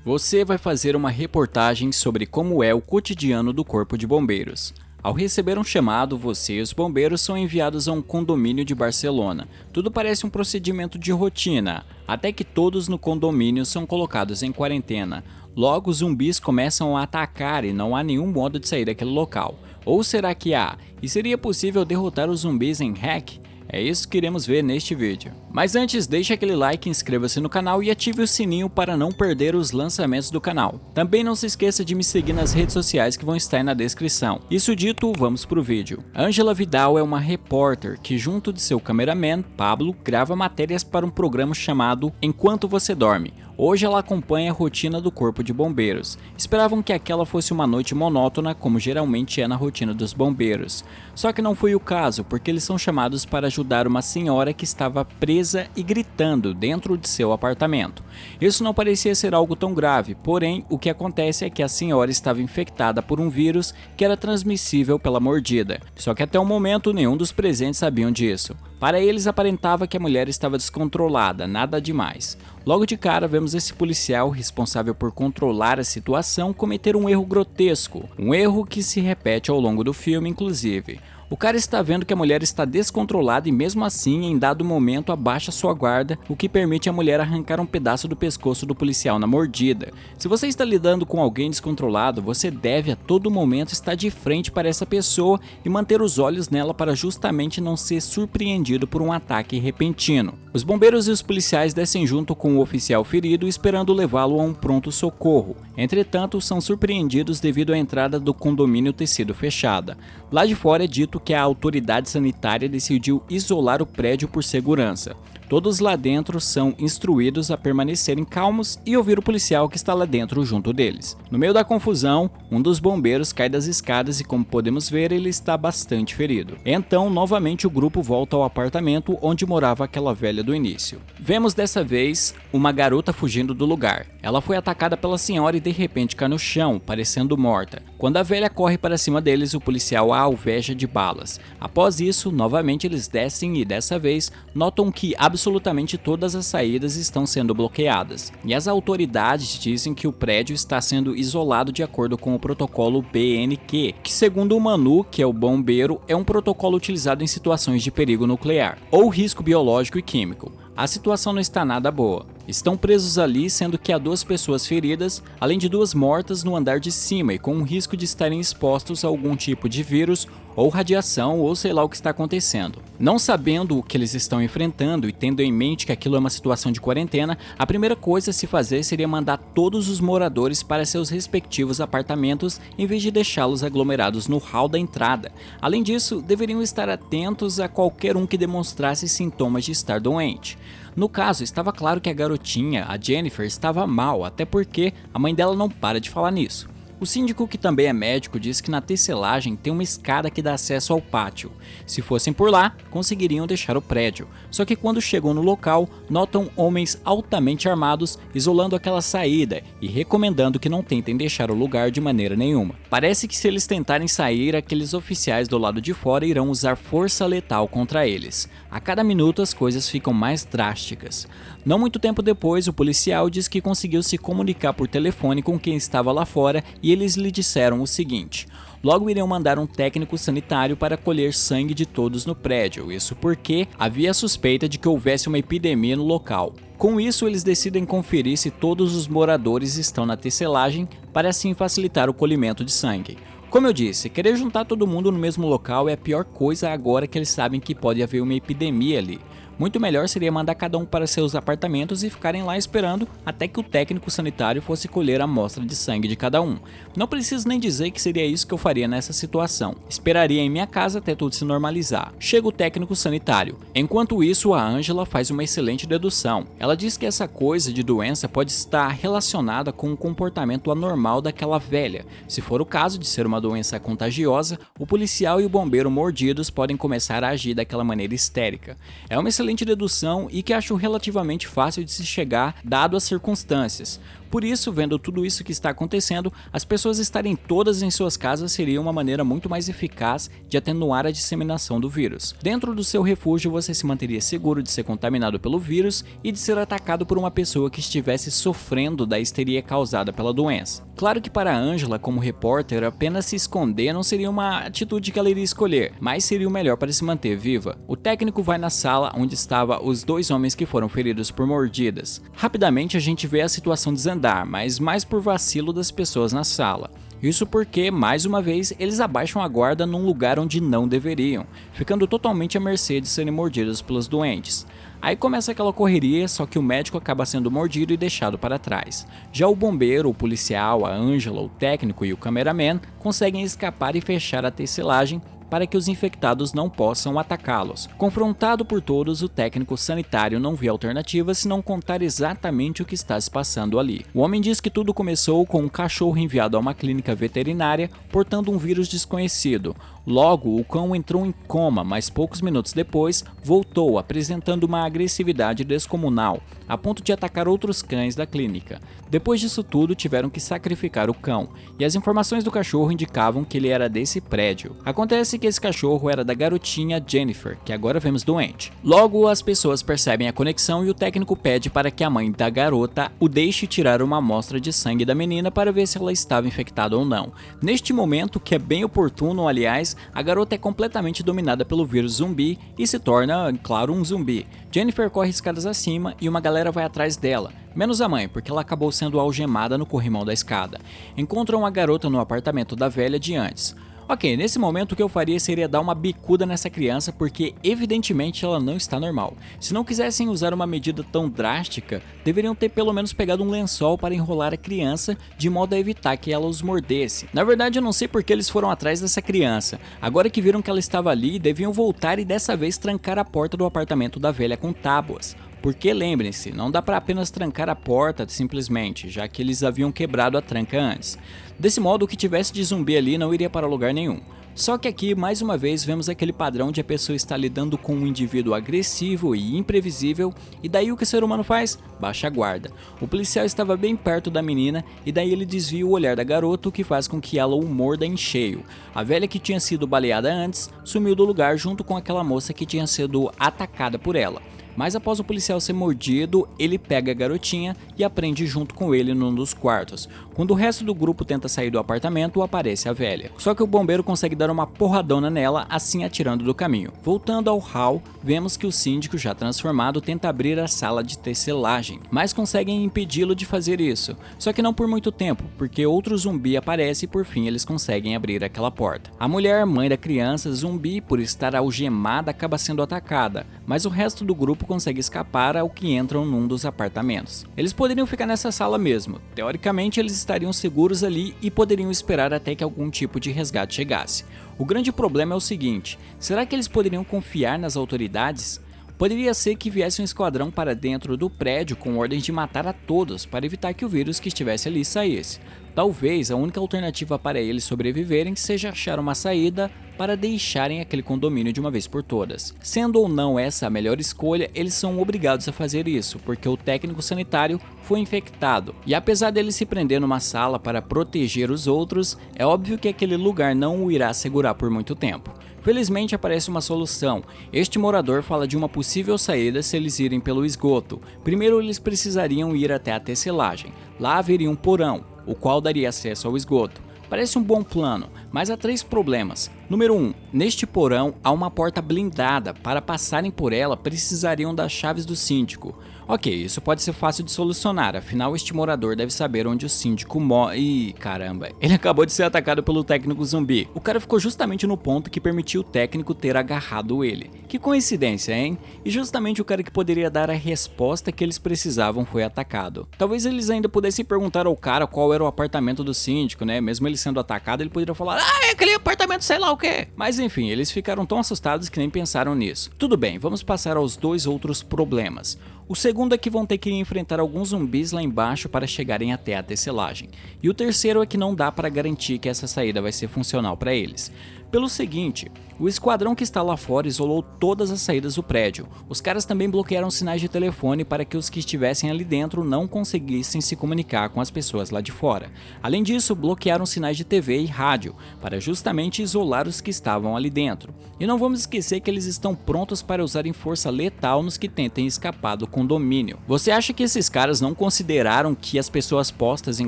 Você vai fazer uma reportagem sobre como é o cotidiano do Corpo de Bombeiros. Ao receber um chamado, você e os bombeiros são enviados a um condomínio de Barcelona. Tudo parece um procedimento de rotina, até que todos no condomínio são colocados em quarentena. Logo, os zumbis começam a atacar e não há nenhum modo de sair daquele local. Ou será que há? E seria possível derrotar os zumbis em hack? É isso que iremos ver neste vídeo. Mas antes, deixe aquele like, inscreva-se no canal e ative o sininho para não perder os lançamentos do canal. Também não se esqueça de me seguir nas redes sociais que vão estar aí na descrição. Isso dito, vamos pro vídeo. Ângela Vidal é uma repórter que junto de seu cameraman, Pablo, grava matérias para um programa chamado Enquanto Você Dorme. Hoje ela acompanha a rotina do Corpo de Bombeiros. Esperavam que aquela fosse uma noite monótona, como geralmente é na rotina dos bombeiros. Só que não foi o caso, porque eles são chamados para ajudar uma senhora que estava presa e gritando dentro de seu apartamento. Isso não parecia ser algo tão grave, porém o que acontece é que a senhora estava infectada por um vírus que era transmissível pela mordida. Só que até o momento nenhum dos presentes sabiam disso. Para eles aparentava que a mulher estava descontrolada, nada demais. Logo de cara vemos esse policial responsável por controlar a situação cometer um erro grotesco, um erro que se repete ao longo do filme inclusive. O cara está vendo que a mulher está descontrolada e mesmo assim, em dado momento, abaixa sua guarda, o que permite a mulher arrancar um pedaço do pescoço do policial na mordida. Se você está lidando com alguém descontrolado, você deve a todo momento estar de frente para essa pessoa e manter os olhos nela para justamente não ser surpreendido por um ataque repentino. Os bombeiros e os policiais descem junto com o oficial ferido esperando levá-lo a um pronto-socorro. Entretanto, são surpreendidos devido à entrada do condomínio ter sido fechada. Lá de fora é dito que a autoridade sanitária decidiu isolar o prédio por segurança. Todos lá dentro são instruídos a permanecerem calmos e ouvir o policial que está lá dentro junto deles. No meio da confusão, um dos bombeiros cai das escadas e, como podemos ver, ele está bastante ferido. Então, novamente o grupo volta ao apartamento onde morava aquela velha do início. Vemos dessa vez uma garota fugindo do lugar. Ela foi atacada pela senhora e de repente cai no chão, parecendo morta. Quando a velha corre para cima deles, o policial a alveja de balas. Após isso, novamente eles descem e dessa vez notam que absolutamente todas as saídas estão sendo bloqueadas. E as autoridades dizem que o prédio está sendo isolado de acordo com o protocolo BNQ, que segundo o Manu, que é o bombeiro, é um protocolo utilizado em situações de perigo nuclear ou risco biológico e químico. A situação não está nada boa. Estão presos ali, sendo que há 2 pessoas feridas, além de 2 mortas no andar de cima e com o risco de estarem expostos a algum tipo de vírus ou radiação ou sei lá o que está acontecendo. Não sabendo o que eles estão enfrentando e tendo em mente que aquilo é uma situação de quarentena, a primeira coisa a se fazer seria mandar todos os moradores para seus respectivos apartamentos em vez de deixá-los aglomerados no hall da entrada. Além disso, deveriam estar atentos a qualquer um que demonstrasse sintomas de estar doente. No caso, estava claro que a garotinha, a Jennifer, estava mal, até porque a mãe dela não para de falar nisso. O síndico, que também é médico, diz que na tecelagem tem uma escada que dá acesso ao pátio. Se fossem por lá, conseguiriam deixar o prédio. Só que quando chegam no local, notam homens altamente armados isolando aquela saída e recomendando que não tentem deixar o lugar de maneira nenhuma. Parece que se eles tentarem sair, aqueles oficiais do lado de fora irão usar força letal contra eles. A cada minuto as coisas ficam mais drásticas. Não muito tempo depois, o policial diz que conseguiu se comunicar por telefone com quem estava lá fora e eles lhe disseram o seguinte: logo iriam mandar um técnico sanitário para colher sangue de todos no prédio, isso porque havia suspeita de que houvesse uma epidemia no local. Com isso, eles decidem conferir se todos os moradores estão na tecelagem para assim facilitar o colhimento de sangue. Como eu disse, querer juntar todo mundo no mesmo local é a pior coisa agora que eles sabem que pode haver uma epidemia ali. Muito melhor seria mandar cada um para seus apartamentos e ficarem lá esperando até que o técnico sanitário fosse colher a amostra de sangue de cada um. Não preciso nem dizer que seria isso que eu faria nessa situação. Esperaria em minha casa até tudo se normalizar. Chega o técnico sanitário. Enquanto isso, a Ângela faz uma excelente dedução. Ela diz que essa coisa de doença pode estar relacionada com o comportamento anormal daquela velha. Se for o caso de ser uma doença contagiosa, o policial e o bombeiro mordidos podem começar a agir daquela maneira histérica. É uma excelente dedução e que acho relativamente fácil de se chegar dado as circunstâncias. Por isso, vendo tudo isso que está acontecendo, as pessoas estarem todas em suas casas seria uma maneira muito mais eficaz de atenuar a disseminação do vírus. Dentro do seu refúgio, você se manteria seguro de ser contaminado pelo vírus e de ser atacado por uma pessoa que estivesse sofrendo da histeria causada pela doença. Claro que para Angela, como repórter, apenas se esconder não seria uma atitude que ela iria escolher, mas seria o melhor para se manter viva. O técnico vai na sala onde estavam os dois homens que foram feridos por mordidas. Rapidamente a gente vê a situação desandar, mas mais por vacilo das pessoas na sala. Isso porque, mais uma vez, eles abaixam a guarda num lugar onde não deveriam, ficando totalmente à mercê de serem mordidos pelos doentes. Aí começa aquela correria, só que o médico acaba sendo mordido e deixado para trás. Já o bombeiro, o policial, a Angela, o técnico e o cameraman conseguem escapar e fechar a tecelagem para que os infectados não possam atacá-los. Confrontado por todos, o técnico sanitário não vê alternativa senão contar exatamente o que está se passando ali. O homem diz que tudo começou com um cachorro enviado a uma clínica veterinária portando um vírus desconhecido. Logo, o cão entrou em coma, mas poucos minutos depois voltou, apresentando uma agressividade descomunal, a ponto de atacar outros cães da clínica. Depois disso tudo, tiveram que sacrificar o cão, e as informações do cachorro indicavam que ele era desse prédio. Acontece que esse cachorro era da garotinha Jennifer, que agora vemos doente. Logo, as pessoas percebem a conexão e o técnico pede para que a mãe da garota o deixe tirar uma amostra de sangue da menina para ver se ela estava infectada ou não. Neste momento, que é bem oportuno, aliás, a garota é completamente dominada pelo vírus zumbi e se torna, claro, um zumbi. Jennifer corre escadas acima e uma galera vai atrás dela, menos a mãe, porque ela acabou sendo algemada no corrimão da escada. Encontram a garota no apartamento da velha de antes. Ok, nesse momento o que eu faria seria dar uma bicuda nessa criança porque evidentemente ela não está normal. Se não quisessem usar uma medida tão drástica, deveriam ter pelo menos pegado um lençol para enrolar a criança de modo a evitar que ela os mordesse. Na verdade eu não sei porque eles foram atrás dessa criança. Agora que viram que ela estava ali, deviam voltar e dessa vez trancar a porta do apartamento da velha com tábuas. Porque lembrem-se, não dá para apenas trancar a porta simplesmente, já que eles haviam quebrado a tranca antes. Desse modo, o que tivesse de zumbi ali não iria para lugar nenhum. Só que aqui, mais uma vez, vemos aquele padrão de a pessoa estar lidando com um indivíduo agressivo e imprevisível, e daí o que o ser humano faz? Baixa a guarda. O policial estava bem perto da menina, e daí ele desvia o olhar da garota, o que faz com que ela o morda em cheio. A velha que tinha sido baleada antes, sumiu do lugar junto com aquela moça que tinha sido atacada por ela. Mas após o policial ser mordido, ele pega a garotinha e a prende junto com ele num dos quartos. Quando o resto do grupo tenta sair do apartamento, aparece a velha. Só que o bombeiro consegue dar uma porradona nela, assim atirando do caminho. Voltando ao hall, vemos que o síndico, já transformado, tenta abrir a sala de tecelagem, mas conseguem impedi-lo de fazer isso. Só que não por muito tempo, porque outro zumbi aparece e por fim eles conseguem abrir aquela porta. A mulher, mãe da criança, zumbi, por estar algemada, acaba sendo atacada, mas o resto do grupo consegue escapar ao que entram num dos apartamentos. Eles poderiam ficar nessa sala mesmo. Teoricamente, eles estariam seguros ali e poderiam esperar até que algum tipo de resgate chegasse. O grande problema é o seguinte: será que eles poderiam confiar nas autoridades? Poderia ser que viesse um esquadrão para dentro do prédio com ordens de matar a todos para evitar que o vírus que estivesse ali saísse. Talvez a única alternativa para eles sobreviverem seja achar uma saída para deixarem aquele condomínio de uma vez por todas. Sendo ou não essa a melhor escolha, eles são obrigados a fazer isso, porque o técnico sanitário foi infectado. E apesar dele se prender numa sala para proteger os outros, é óbvio que aquele lugar não o irá segurar por muito tempo. Felizmente aparece uma solução. Este morador fala de uma possível saída se eles irem pelo esgoto. Primeiro eles precisariam ir até a tecelagem. Lá haveria um porão, o qual daria acesso ao esgoto. Parece um bom plano, mas há 3 problemas. Número 1. Neste porão há uma porta blindada. Para passarem por ela, precisariam das chaves do síndico. Ok, isso pode ser fácil de solucionar, afinal este morador deve saber onde o síndico mora. Ih, caramba, ele acabou de ser atacado pelo técnico zumbi. O cara ficou justamente no ponto que permitiu o técnico ter agarrado ele. Que coincidência, hein? E justamente o cara que poderia dar a resposta que eles precisavam foi atacado. Talvez eles ainda pudessem perguntar ao cara qual era o apartamento do síndico, né? Mesmo ele sendo atacado, ele poderia falar: ah, é aquele apartamento sei lá o quê. Mas enfim, eles ficaram tão assustados que nem pensaram nisso. Tudo bem, vamos passar aos 2 outros problemas. O segundo é que vão ter que enfrentar alguns zumbis lá embaixo para chegarem até a tecelagem. E o terceiro é que não dá para garantir que essa saída vai ser funcional para eles. Pelo seguinte, o esquadrão que está lá fora isolou todas as saídas do prédio. Os caras também bloquearam sinais de telefone para que os que estivessem ali dentro não conseguissem se comunicar com as pessoas lá de fora. Além disso, bloquearam sinais de TV e rádio, para justamente isolar os que estavam ali dentro. E não vamos esquecer que eles estão prontos para usarem força letal nos que tentem escapar do condomínio. Você acha que esses caras não consideraram que as pessoas postas em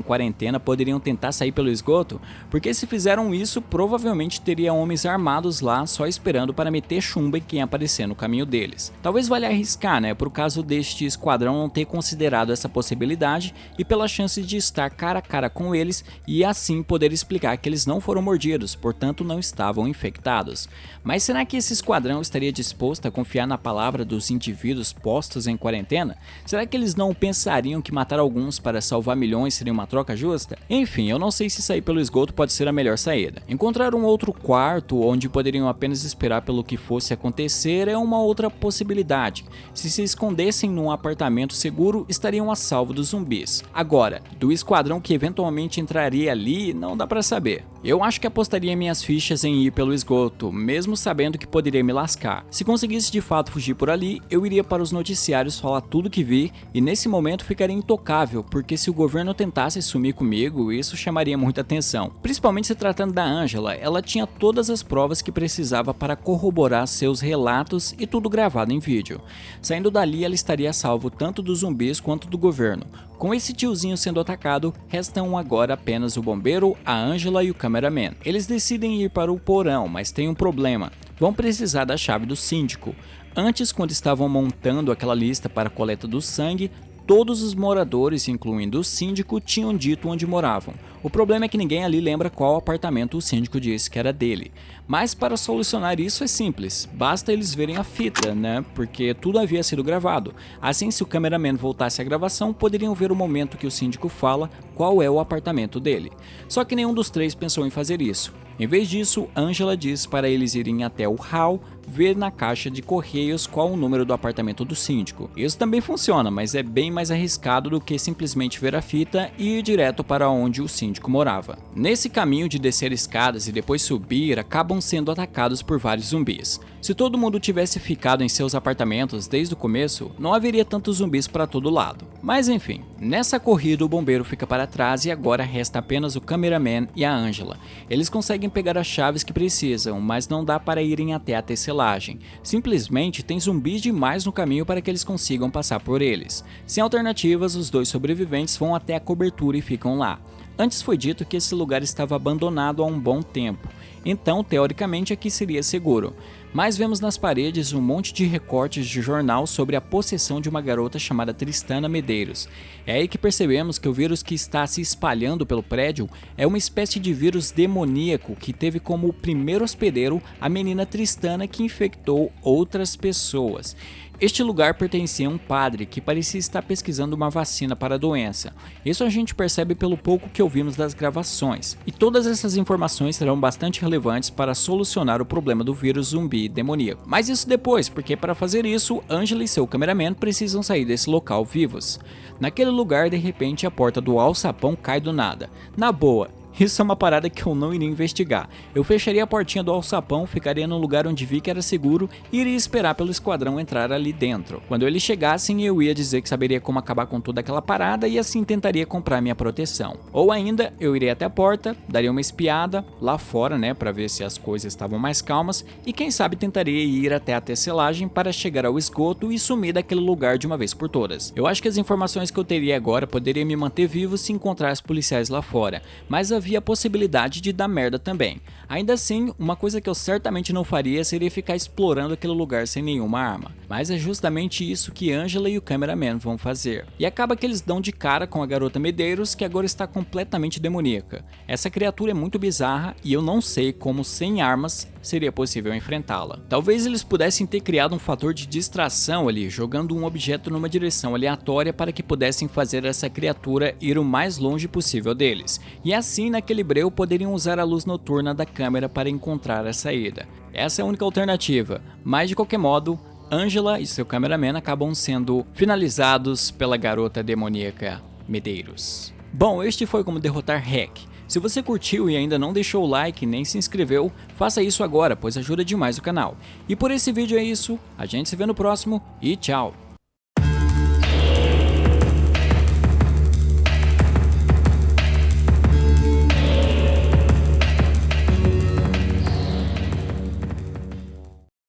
quarentena poderiam tentar sair pelo esgoto? Porque se fizeram isso, provavelmente teria homens armados lá só esperando para meter chumbo em quem aparecer no caminho deles. Talvez valha arriscar, né, por caso deste esquadrão não ter considerado essa possibilidade e pela chance de estar cara a cara com eles e assim poder explicar que eles não foram mordidos, portanto não estavam infectados. Mas será que esse esquadrão estaria disposto a confiar na palavra dos indivíduos postos em quarentena? Será que eles não pensariam que matar alguns para salvar milhões seria uma troca justa? Enfim, eu não sei se sair pelo esgoto pode ser a melhor saída. Encontrar um outro quarto onde poderiam apenas esperar pelo que fosse acontecer é uma outra possibilidade. Se escondessem num apartamento seguro, estariam a salvo dos zumbis. Agora, do esquadrão que eventualmente entraria ali, não dá pra saber. Eu acho que apostaria minhas fichas em ir pelo esgoto, mesmo sabendo que poderia me lascar. Se conseguisse de fato fugir por ali, eu iria para os noticiários falar tudo que vi e nesse momento ficaria intocável, porque se o governo tentasse sumir comigo, isso chamaria muita atenção. Principalmente se tratando da Angela, ela tinha todas as provas que precisava para corroborar seus relatos e tudo gravado em vídeo. Saindo dali, ela estaria a salvo tanto dos zumbis quanto do governo. Com esse tiozinho sendo atacado, restam agora apenas o bombeiro, a Angela e o cameraman. Eles decidem ir para o porão, mas tem um problema. Vão precisar da chave do síndico. Antes, quando estavam montando aquela lista para a coleta do sangue, todos os moradores, incluindo o síndico, tinham dito onde moravam. O problema é que ninguém ali lembra qual apartamento o síndico disse que era dele. Mas para solucionar isso é simples, basta eles verem a fita, né? Porque tudo havia sido gravado. Assim, se o cameraman voltasse à gravação, poderiam ver o momento que o síndico fala qual é o apartamento dele. Só que nenhum dos três pensou em fazer isso. Em vez disso, Angela diz para eles irem até o hall, ver na caixa de correios qual o número do apartamento do síndico. Isso também funciona, mas é bem mais arriscado do que simplesmente ver a fita e ir direto para onde o síndico morava. Nesse caminho de descer escadas e depois subir, acabam sendo atacados por vários zumbis. Se todo mundo tivesse ficado em seus apartamentos desde o começo, não haveria tantos zumbis para todo lado. Mas enfim, nessa corrida o bombeiro fica para trás e agora resta apenas o cameraman e a Angela. Eles conseguem pegar as chaves que precisam, mas não dá para irem até a tecelagem. Simplesmente tem zumbis demais no caminho para que eles consigam passar por eles. Sem alternativas, os dois sobreviventes vão até a cobertura e ficam lá. Antes foi dito que esse lugar estava abandonado há um bom tempo, então teoricamente aqui seria seguro. Mas vemos nas paredes um monte de recortes de jornal sobre a possessão de uma garota chamada Tristana Medeiros. É aí que percebemos que o vírus que está se espalhando pelo prédio é uma espécie de vírus demoníaco que teve como primeiro hospedeiro a menina Tristana, que infectou outras pessoas. Este lugar pertencia a um padre que parecia estar pesquisando uma vacina para a doença. Isso a gente percebe pelo pouco que ouvimos das gravações. E todas essas informações serão bastante relevantes para solucionar o problema do vírus zumbi demoníaco. Mas isso depois, porque para fazer isso, Angela e seu cameraman precisam sair desse local vivos. Naquele lugar, de repente, a porta do alçapão cai do nada. Na boa. Isso é uma parada que eu não iria investigar. Eu fecharia a portinha do alçapão, ficaria no lugar onde vi que era seguro e iria esperar pelo esquadrão entrar ali dentro. Quando eles chegassem, eu ia dizer que saberia como acabar com toda aquela parada e assim tentaria comprar minha proteção. Ou ainda, eu iria até a porta, daria uma espiada lá fora, né, para ver se as coisas estavam mais calmas e quem sabe tentaria ir até a tecelagem para chegar ao esgoto e sumir daquele lugar de uma vez por todas. Eu acho que as informações que eu teria agora poderiam me manter vivo se encontrar os policiais lá fora, mas havia a possibilidade de dar merda também. Ainda assim, uma coisa que eu certamente não faria seria ficar explorando aquele lugar sem nenhuma arma. Mas é justamente isso que Angela e o cameraman vão fazer. E acaba que eles dão de cara com a garota Medeiros, que agora está completamente demoníaca. Essa criatura é muito bizarra e eu não sei como sem armas seria possível enfrentá-la. Talvez eles pudessem ter criado um fator de distração ali, jogando um objeto numa direção aleatória para que pudessem fazer essa criatura ir o mais longe possível deles. E assim, naquele breu, poderiam usar a luz noturna da câmera para encontrar a saída. Essa é a única alternativa, mas de qualquer modo, Angela e seu cameraman acabam sendo finalizados pela garota demoníaca Medeiros. Bom, este foi como derrotar Hack. Se você curtiu e ainda não deixou o like nem se inscreveu, faça isso agora, pois ajuda demais o canal. E por esse vídeo é isso, a gente se vê no próximo e tchau!